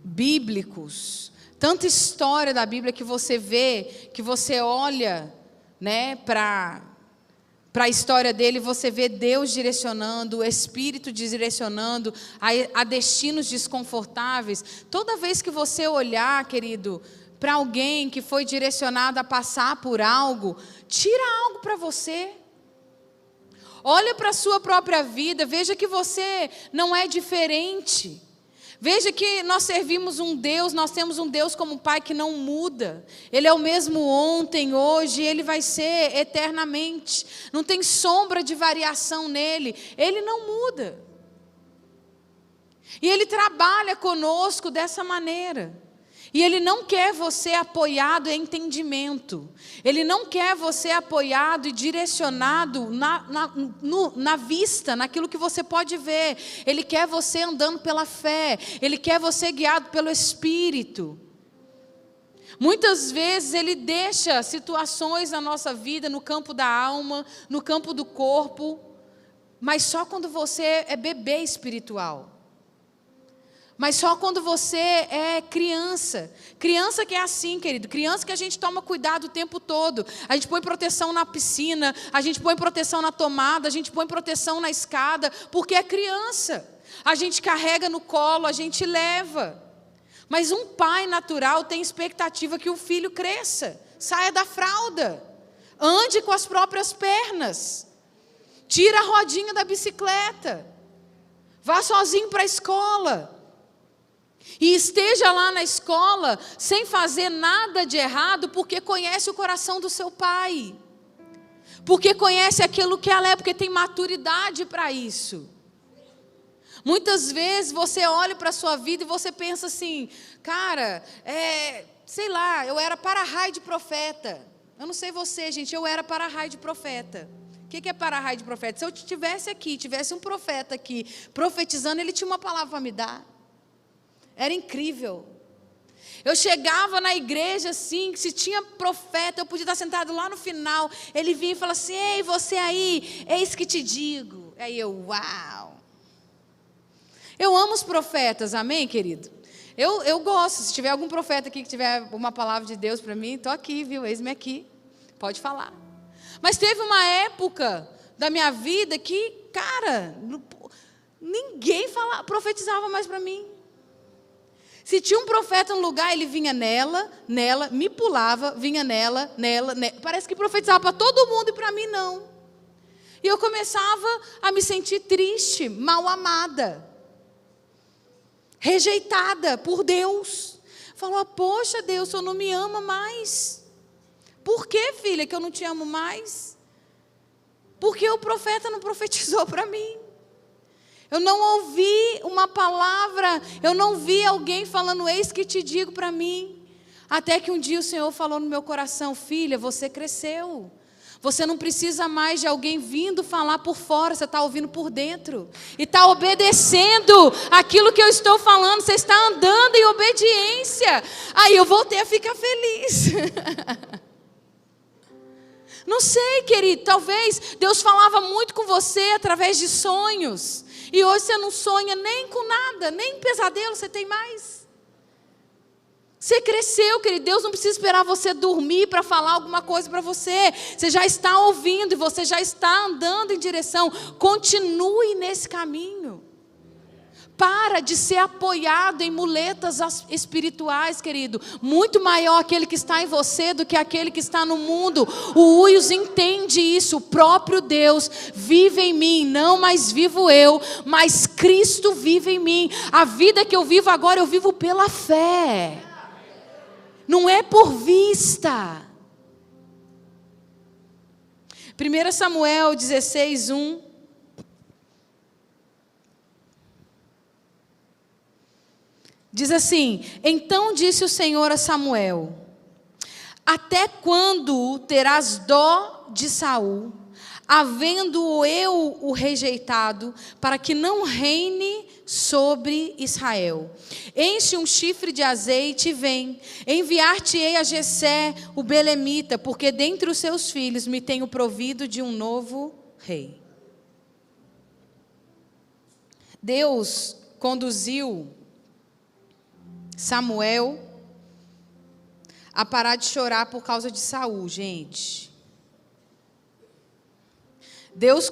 bíblicos, tanta história da Bíblia que você vê, que você olha, né, para a história dele, você vê Deus direcionando, o Espírito direcionando a destinos desconfortáveis. Toda vez que você olhar, querido, para alguém que foi direcionado a passar por algo, tira algo para você. Olha para a sua própria vida, veja que você não é diferente. Veja que nós servimos um Deus, nós temos um Deus como Pai que não muda. Ele é o mesmo ontem, hoje, Ele vai ser eternamente. Não tem sombra de variação nele. Ele não muda. E Ele trabalha conosco dessa maneira. E Ele não quer você apoiado em entendimento. Ele não quer você apoiado e direcionado na vista, naquilo que você pode ver. Ele quer você andando pela fé. Ele quer você guiado pelo Espírito. Muitas vezes Ele deixa situações na nossa vida, no campo da alma, no campo do corpo, mas só quando você é bebê espiritual. Mas só quando você é criança. Criança que é assim, querido. Criança que a gente toma cuidado o tempo todo. A gente põe proteção na piscina, a gente põe proteção na tomada, a gente põe proteção na escada, porque é criança. A gente carrega no colo, a gente leva. Mas um pai natural tem expectativa que o filho cresça, saia da fralda, ande com as próprias pernas, tira a rodinha da bicicleta, vá sozinho para a escola. E esteja lá na escola sem fazer nada de errado, porque conhece o coração do seu pai. Porque conhece aquilo que ela é, porque tem maturidade para isso. Muitas vezes você olha para a sua vida e você pensa assim, cara, sei lá, eu era para-raio de profeta. Eu não sei você, gente, eu era para-raio de profeta. O que é para-raio de profeta? Se eu estivesse aqui, tivesse um profeta aqui profetizando, ele tinha uma palavra para me dar. Era incrível. Eu chegava na igreja assim, se tinha profeta, eu podia estar sentado lá no final. Ele vinha e falava assim, ei, você aí, eis que te digo. Aí eu, uau. Eu amo os profetas, amém, querido? Eu gosto, se tiver algum profeta aqui que tiver uma palavra de Deus para mim, estou aqui, viu? Eis-me aqui, pode falar. Mas teve uma época da minha vida que, cara, ninguém profetizava mais para mim. Se tinha um profeta no lugar, ele vinha nela, me pulava, vinha nela. Parece que profetizava para todo mundo e para mim não. E eu começava a me sentir triste, mal amada, rejeitada por Deus. Falava, poxa Deus, o Senhor não me ama mais. Por que, filha, que eu não te amo mais? Porque o profeta não profetizou para mim. Eu não ouvi uma palavra, eu não vi alguém falando, eis que te digo para mim. Até que um dia o Senhor falou no meu coração, filha, você cresceu. Você não precisa mais de alguém vindo falar por fora, você está ouvindo por dentro. E está obedecendo aquilo que eu estou falando, você está andando em obediência. Aí eu voltei a ficar feliz. Não sei, querido, talvez Deus falava muito com você através de sonhos. E hoje você não sonha nem com nada, nem pesadelo você tem mais. Você cresceu, querido. Deus não precisa esperar você dormir para falar alguma coisa para você. Você já está ouvindo e você já está andando em direção. Continue nesse caminho. Para de ser apoiado em muletas espirituais, querido. Muito maior aquele que está em você do que aquele que está no mundo. O Uios entende isso. O próprio Deus vive em mim. Não mais vivo eu, mas Cristo vive em mim. A vida que eu vivo agora, eu vivo pela fé. Não é por vista. 1 Samuel 16, 1. Diz assim, então disse o Senhor a Samuel, até quando terás dó de Saul, havendo eu o rejeitado, para que não reine sobre Israel? Enche um chifre de azeite e vem, enviar-te-ei a Jessé, o belemita, porque dentre os seus filhos me tenho provido de um novo rei. Deus conduziu Samuel a parar de chorar por causa de Saul, gente. Deus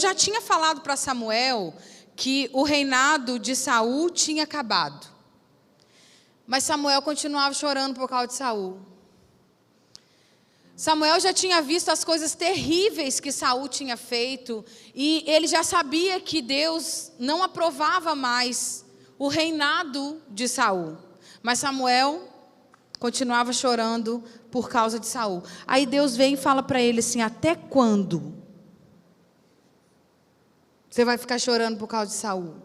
já tinha falado para Samuel que o reinado de Saul tinha acabado. Mas Samuel continuava chorando por causa de Saul. Samuel já tinha visto as coisas terríveis que Saul tinha feito e ele já sabia que Deus não aprovava mais o reinado de Saul. Mas Samuel continuava chorando por causa de Saul. Aí Deus vem e fala para ele assim, até quando você vai ficar chorando por causa de Saul?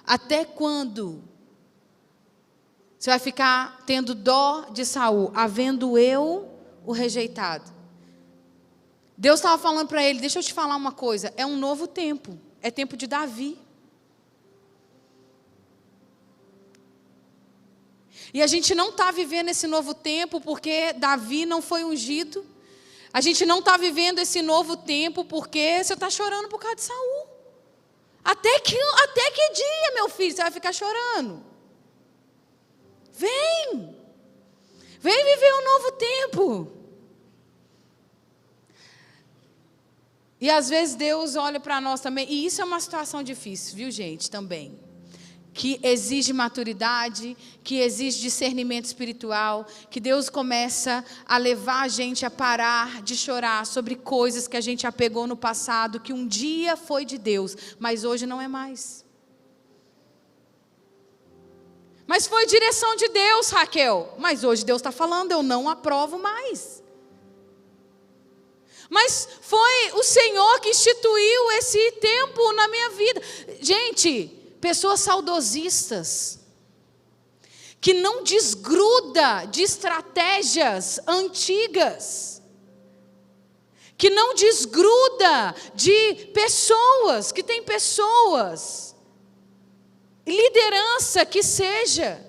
Até quando? Você vai ficar tendo dó de Saul, havendo eu o rejeitado. Deus estava falando para ele, deixa eu te falar uma coisa, é um novo tempo, é tempo de Davi. E a gente não está vivendo esse novo tempo porque Davi não foi ungido. A gente não está vivendo esse novo tempo porque você está chorando por causa de Saul. Até que dia, meu filho, você vai ficar chorando? Vem viver um novo tempo. E às vezes Deus olha para nós também, e isso é uma situação difícil, viu, gente, também. Que exige maturidade, que exige discernimento espiritual, que Deus começa a levar a gente a parar de chorar sobre coisas que a gente apegou no passado, que um dia foi de Deus, mas hoje não é mais. Mas foi direção de Deus, Raquel, mas hoje Deus está falando, eu não aprovo mais. Mas foi o Senhor que instituiu esse tempo na minha vida. Gente, pessoas saudosistas, que não desgruda de estratégias antigas, que não desgruda de pessoas, que tem pessoas, liderança que seja,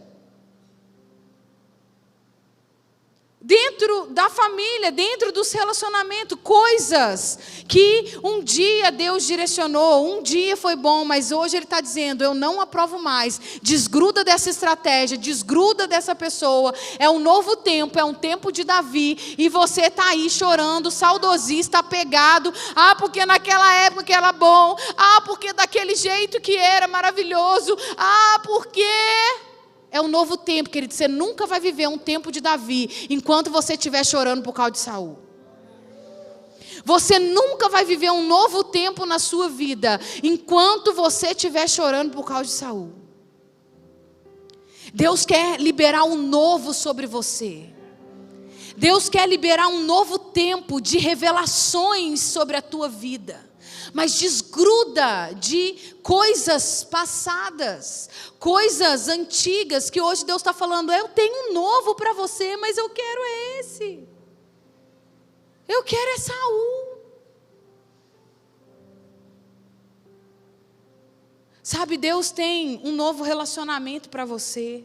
dentro da família, dentro dos relacionamentos, coisas que um dia Deus direcionou, um dia foi bom, mas hoje Ele está dizendo, eu não aprovo mais, desgruda dessa estratégia, desgruda dessa pessoa, é um novo tempo, é um tempo de Davi, e você está aí chorando, saudosista, apegado, porque naquela época era bom, porque daquele jeito que era maravilhoso, porque... É um novo tempo, querido. Você nunca vai viver um tempo de Davi enquanto você estiver chorando por causa de Saul. Você nunca vai viver um novo tempo na sua vida enquanto você estiver chorando por causa de Saul. Deus quer liberar um novo sobre você. Deus quer liberar um novo tempo de revelações sobre a tua vida. Mas desgruda de coisas passadas, coisas antigas, que hoje Deus está falando, eu tenho um novo para você, mas eu quero esse. Eu quero é Saul. Sabe, Deus tem um novo relacionamento para você.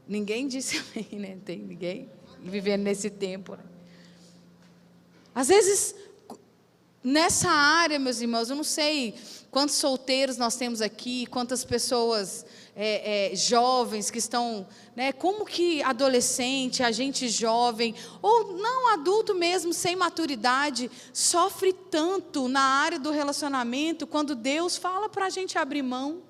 Ninguém disse amém, né? Tem ninguém vivendo nesse tempo, né? Às vezes, nessa área, meus irmãos, eu não sei quantos solteiros nós temos aqui, quantas pessoas jovens que estão, né, como que adolescente, a gente jovem, ou não adulto mesmo, sem maturidade, sofre tanto na área do relacionamento, quando Deus fala para a gente abrir mão.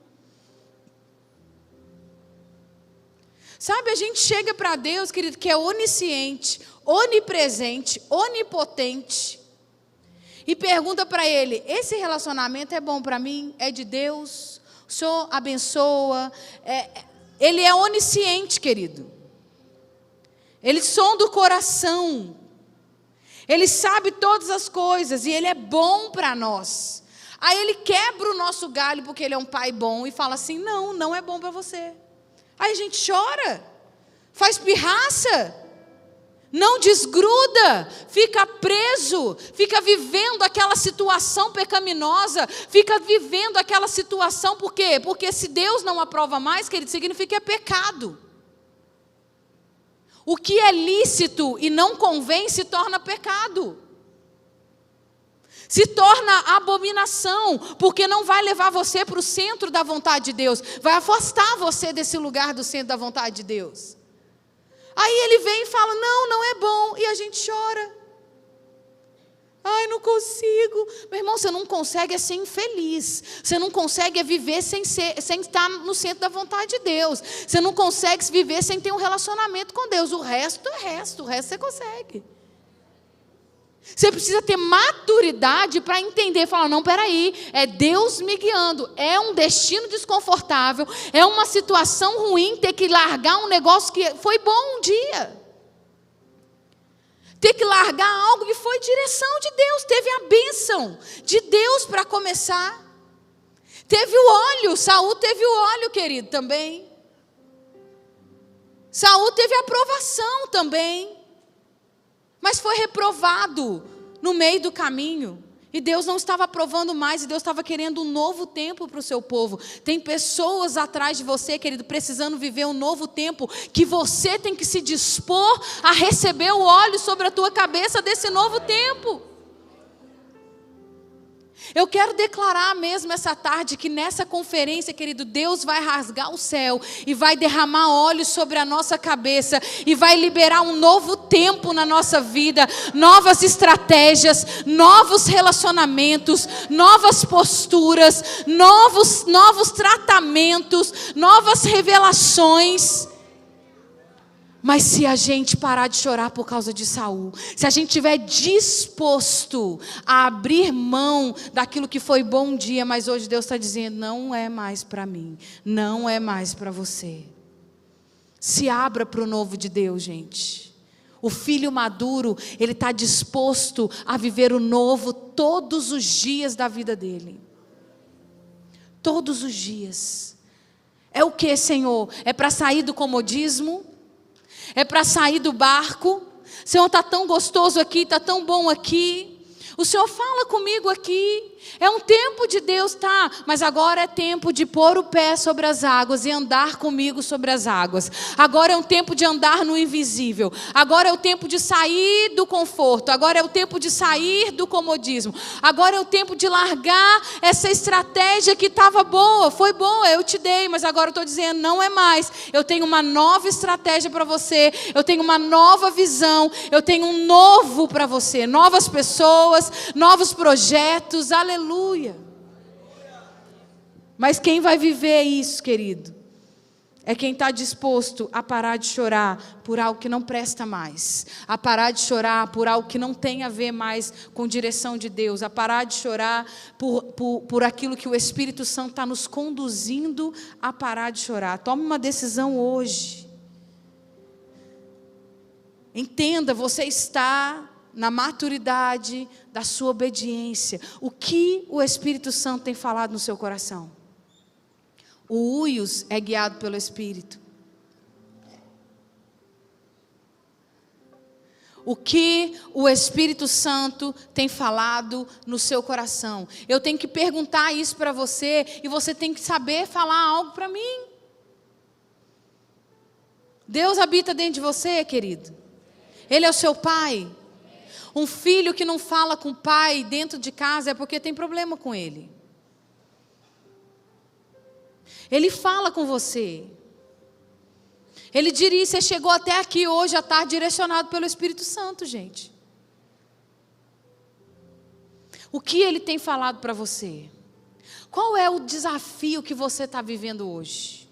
Sabe, a gente chega para Deus, querido, que é onisciente, onipresente, onipotente, e pergunta para Ele, esse relacionamento é bom para mim? É de Deus? O Senhor abençoa? Ele é onisciente, querido. Ele sonda o coração. Ele sabe todas as coisas, e Ele é bom para nós. Aí Ele quebra o nosso galho, porque Ele é um pai bom, e fala assim, não é bom para você. Aí a gente chora, faz pirraça, não desgruda, fica preso, fica vivendo aquela situação pecaminosa, fica vivendo aquela situação, por quê? Porque se Deus não aprova mais, querido, significa que é pecado. O que é lícito e não convém se torna pecado. Se torna abominação, porque não vai levar você para o centro da vontade de Deus, vai afastar você desse lugar do centro da vontade de Deus. Aí Ele vem e fala, não é bom, e a gente chora. Ai, não consigo. Meu irmão, você não consegue ser infeliz, você não consegue viver sem estar no centro da vontade de Deus, você não consegue viver sem ter um relacionamento com Deus, o resto você consegue. Você precisa ter maturidade para entender, falar, não, peraí, é Deus me guiando, é um destino desconfortável, é uma situação ruim ter que largar um negócio que foi bom um dia. Ter que largar algo que foi direção de Deus, teve a bênção de Deus para começar. Teve o óleo, Saul teve o óleo, querido, também. Saul teve aprovação também, mas foi reprovado no meio do caminho. E Deus não estava aprovando mais, e Deus estava querendo um novo tempo para o seu povo. Tem pessoas atrás de você, querido, precisando viver um novo tempo, que você tem que se dispor a receber o óleo sobre a tua cabeça desse novo tempo. Eu quero declarar mesmo essa tarde que nessa conferência, querido, Deus vai rasgar o céu e vai derramar óleo sobre a nossa cabeça e vai liberar um novo tempo na nossa vida, novas estratégias, novos relacionamentos, novas posturas, novos tratamentos, novas revelações. Mas se a gente parar de chorar por causa de Saul, se a gente estiver disposto a abrir mão daquilo que foi bom um dia, mas hoje Deus está dizendo, não é mais para mim, não é mais para você. Se abra para o novo de Deus, gente. O filho maduro, ele está disposto a viver o novo todos os dias da vida dele. Todos os dias. É o que, Senhor? É para sair do comodismo? É para sair do barco? Senhor, está tão gostoso aqui, está tão bom aqui. O Senhor fala comigo aqui. É um tempo de Deus, tá? Mas agora é tempo de pôr o pé sobre as águas e andar comigo sobre as águas. Agora é um tempo de andar no invisível. Agora é o tempo de sair do conforto. Agora é o tempo de sair do comodismo. Agora é o tempo de largar essa estratégia que estava boa. Foi boa, eu te dei, mas agora eu estou dizendo, não é mais. Eu tenho uma nova estratégia para você. Eu tenho uma nova visão. Eu tenho um novo para você. Novas pessoas, novos projetos. Aleluia. Mas quem vai viver isso, querido, é quem está disposto a parar de chorar por algo que não presta mais, a parar de chorar por algo que não tem a ver mais com direção de Deus, a parar de chorar por aquilo que o Espírito Santo está nos conduzindo a parar de chorar. Tome uma decisão hoje. Entenda, você está na maturidade da sua obediência. O que o Espírito Santo tem falado no seu coração? O Uios é guiado pelo Espírito. O que o Espírito Santo tem falado no seu coração? Eu tenho que perguntar isso para você e você tem que saber falar algo para mim. Deus habita dentro de você, querido. Ele é o seu pai. Um filho que não fala com o pai dentro de casa é porque tem problema com ele. Ele fala com você. Ele diria, você chegou até aqui hoje à tarde direcionado pelo Espírito Santo, gente. O que ele tem falado para você? Qual é o desafio que você está vivendo hoje?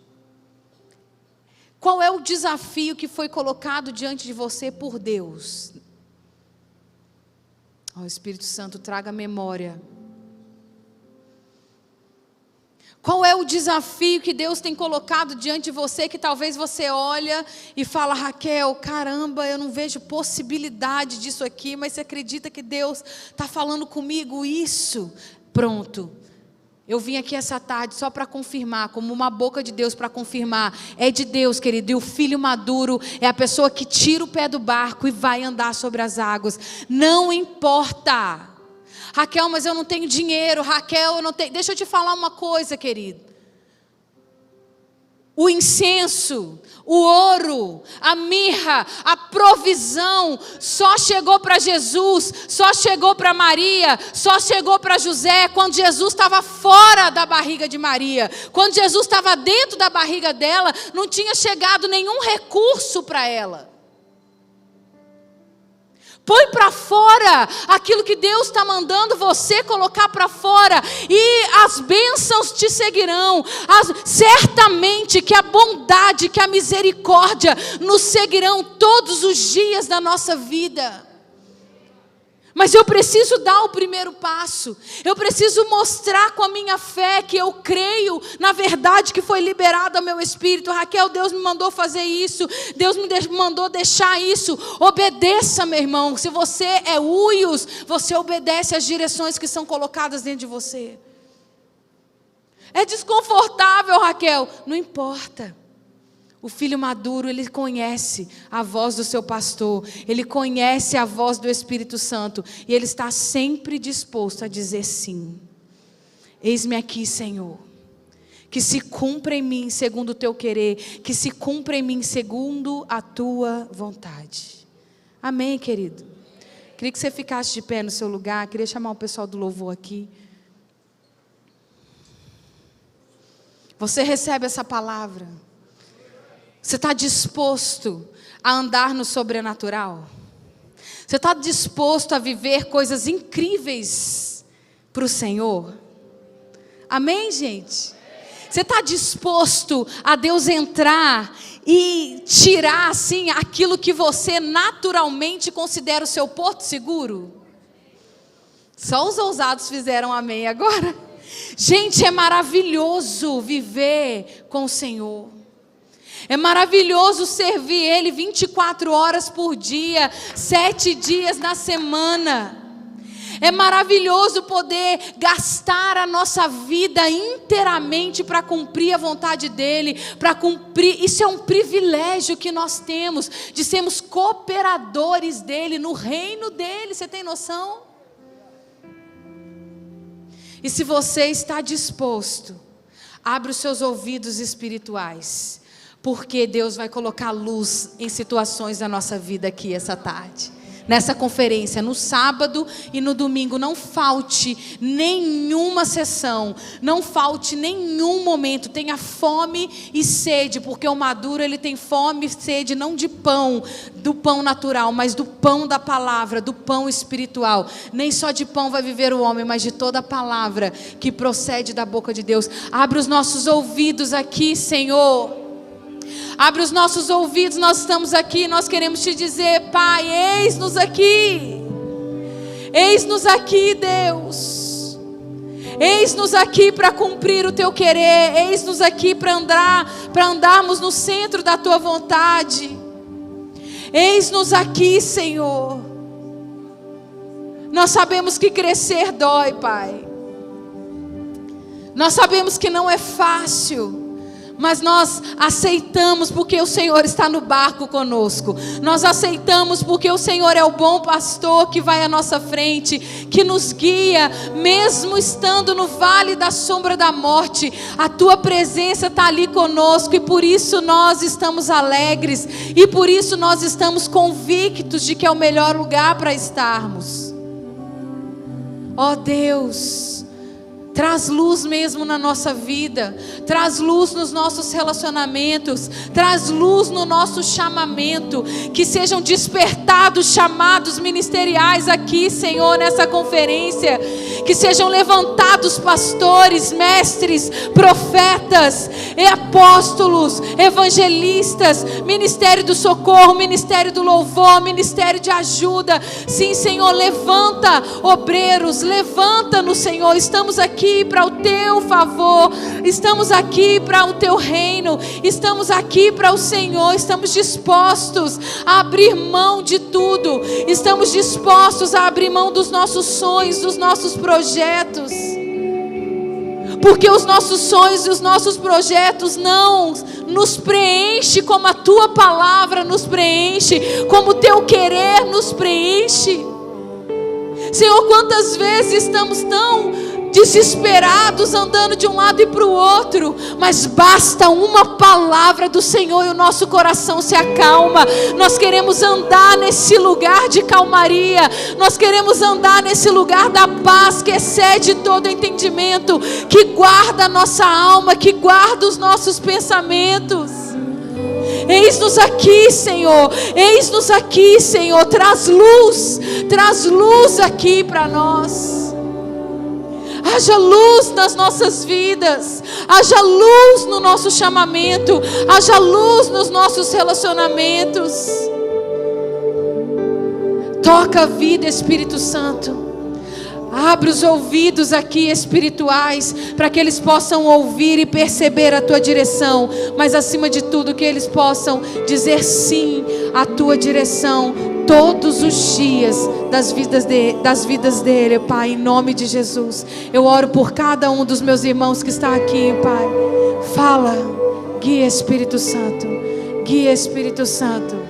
Qual é o desafio que foi colocado diante de você por Deus? O Espírito Santo traga memória. Qual é o desafio que Deus tem colocado diante de você, que talvez você olha e fala, Raquel, caramba, eu não vejo possibilidade disso aqui, mas você acredita que Deus está falando comigo isso? Pronto. Eu vim aqui essa tarde só para confirmar, como uma boca de Deus para confirmar. É de Deus, querido, e o filho maduro é a pessoa que tira o pé do barco e vai andar sobre as águas. Não importa. Raquel, mas eu não tenho dinheiro. Raquel, eu não tenho... Deixa eu te falar uma coisa, querido. O incenso, o ouro, a mirra, a provisão só chegou para Jesus, só chegou para Maria, só chegou para José quando Jesus estava fora da barriga de Maria. Quando Jesus estava dentro da barriga dela, não tinha chegado nenhum recurso para ela. Põe para fora aquilo que Deus está mandando você colocar para fora, e as bênçãos te seguirão. Certamente que a bondade, que a misericórdia nos seguirão todos os dias da nossa vida. Mas eu preciso dar o primeiro passo. Eu preciso mostrar com a minha fé que eu creio na verdade que foi liberada ao meu espírito. Raquel, Deus me mandou fazer isso. Deus me mandou deixar isso. Obedeça, meu irmão. Se você é Uios, você obedece às direções que são colocadas dentro de você. É desconfortável, Raquel. Não importa. O filho maduro, ele conhece a voz do seu pastor, ele conhece a voz do Espírito Santo, e ele está sempre disposto a dizer sim. Eis-me aqui, Senhor. Que se cumpra em mim segundo o teu querer, que se cumpra em mim segundo a tua vontade. Amém, querido? Queria que você ficasse de pé no seu lugar, queria chamar o pessoal do louvor aqui. Você recebe essa palavra? Você está disposto a andar no sobrenatural? Você está disposto a viver coisas incríveis para o Senhor? Amém, gente? Você está disposto a Deus entrar e tirar assim aquilo que você naturalmente considera o seu porto seguro? Só os ousados fizeram amém agora. Gente, é maravilhoso viver com o Senhor. É maravilhoso servir Ele 24 horas por dia, 7 dias na semana. É maravilhoso poder gastar a nossa vida inteiramente para cumprir a vontade dEle, para cumprir. Isso é um privilégio que nós temos, de sermos cooperadores dEle, no reino dEle, você tem noção? E se você está disposto, abre os seus ouvidos espirituais, porque Deus vai colocar luz em situações da nossa vida aqui essa tarde. Nessa conferência, no sábado e no domingo, não falte nenhuma sessão, não falte nenhum momento, tenha fome e sede, porque o maduro ele tem fome e sede não de pão, do pão natural, mas do pão da palavra, do pão espiritual. Nem só de pão vai viver o homem, mas de toda a palavra que procede da boca de Deus. Abre os nossos ouvidos aqui, Senhor. Abre os nossos ouvidos, nós estamos aqui, nós queremos te dizer, Pai, eis-nos aqui. Eis-nos aqui, Deus. Eis-nos aqui para cumprir o teu querer. Eis-nos aqui para andarmos no centro da tua vontade. Eis-nos aqui, Senhor. Nós sabemos que crescer dói, Pai. Nós sabemos que não é fácil. Mas nós aceitamos porque o Senhor está no barco conosco. Nós aceitamos porque o Senhor é o bom pastor que vai à nossa frente, que nos guia, mesmo estando no vale da sombra da morte. A tua presença está ali conosco e por isso nós estamos alegres. E por isso nós estamos convictos de que é o melhor lugar para estarmos. Ó Deus, traz luz mesmo na nossa vida, traz luz nos nossos relacionamentos, traz luz no nosso chamamento, que sejam despertados chamados ministeriais aqui, Senhor, nessa conferência, que sejam levantados pastores, mestres, profetas, e apóstolos, evangelistas, ministério do socorro, ministério do louvor, ministério de ajuda. Sim, Senhor, levanta obreiros, levanta-nos, Senhor, estamos aqui para o teu favor, estamos aqui para o teu reino, estamos aqui para o Senhor, estamos dispostos a abrir mão de tudo, estamos dispostos a abrir mão dos nossos sonhos, dos nossos projetos, porque os nossos sonhos e os nossos projetos não nos preenche como a tua palavra nos preenche, como o teu querer nos preenche. Senhor, quantas vezes estamos tão desesperados, andando de um lado e para o outro, mas basta uma palavra do Senhor e o nosso coração se acalma. Nós queremos andar nesse lugar de calmaria, nós queremos andar nesse lugar da paz que excede todo entendimento, que guarda a nossa alma, que guarda os nossos pensamentos. Eis-nos aqui, Senhor, eis-nos aqui, Senhor, traz luz aqui para nós. Haja luz nas nossas vidas, haja luz no nosso chamamento, haja luz nos nossos relacionamentos. Toca a vida, Espírito Santo. Abre os ouvidos aqui espirituais, para que eles possam ouvir e perceber a tua direção, mas acima de tudo que eles possam dizer sim à tua direção todos os dias das vidas dele, Pai, em nome de Jesus. Eu oro por cada um dos meus irmãos que está aqui, Pai. Fala, guia Espírito Santo, guia Espírito Santo.